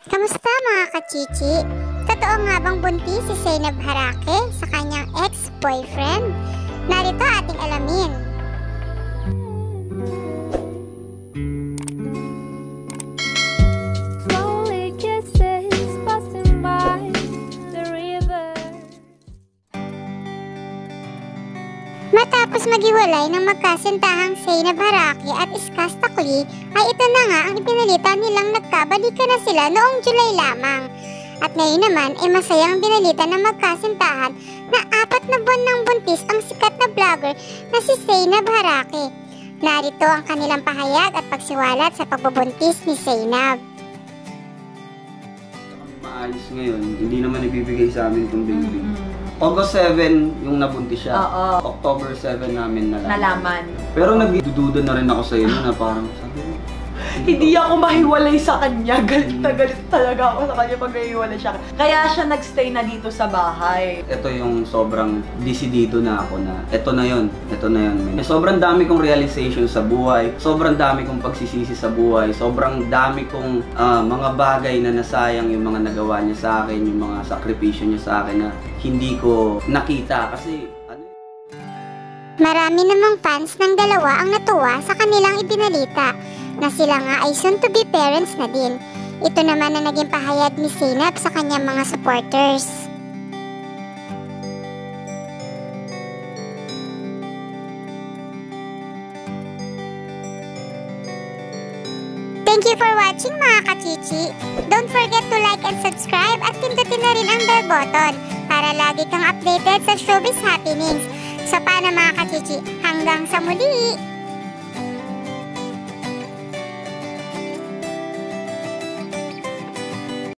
Kamusta mga kachichi? Totoo nga bang buntis si Zainab Harake sa kanyang ex-boyfriend? Narito ating alamin. Matapos maghiwalay ng magkasintahang Zainab Harake at Iskaz Takli, ay ito na nga ang ipinalita nilang nagkabalikan na sila noong July lamang. At ngayon naman ay masayang binalita ng magkasintahan na 4 na buwan ng buntis ang sikat na vlogger na si Zainab Harake. Narito ang kanilang pahayag at pagsiwalat sa pagbubuntis ni Zainab. Maayos ngayon, hindi naman ibibigay sa amin itong baby. August 7 yung nabuntis siya. October 7 namin nalaman. Pero nagdududa na rin ako sa inyo na parang sabi mo, hindi ako mahiwalay sa kanya. Galit na galit talaga ako sa kanya pag nahiwalay siya. Kaya siya nagstay na dito sa bahay. ito yung sobrang desidido na ako na ito na yun. Sobrang dami kong realization sa buhay. Sobrang dami kong pagsisisi sa buhay. Sobrang dami kong mga bagay na nasayang yung mga nagawa niya sa akin, yung mga sakripisyo niya sa akin na hindi ko nakita kasi Marami namang fans ng dalawa ang natuwa sa kanilang ibinalita na sila nga ay soon-to-be parents na din. Ito naman ang naging pahayag ni Zainab sa kanyang mga supporters. Thank you for watching mga kachichi. Don't forget to like and subscribe at pindutin na rin ang bell button para lagi kang updated sa showbiz happenings. So paano mga kachichi, hanggang sa muli!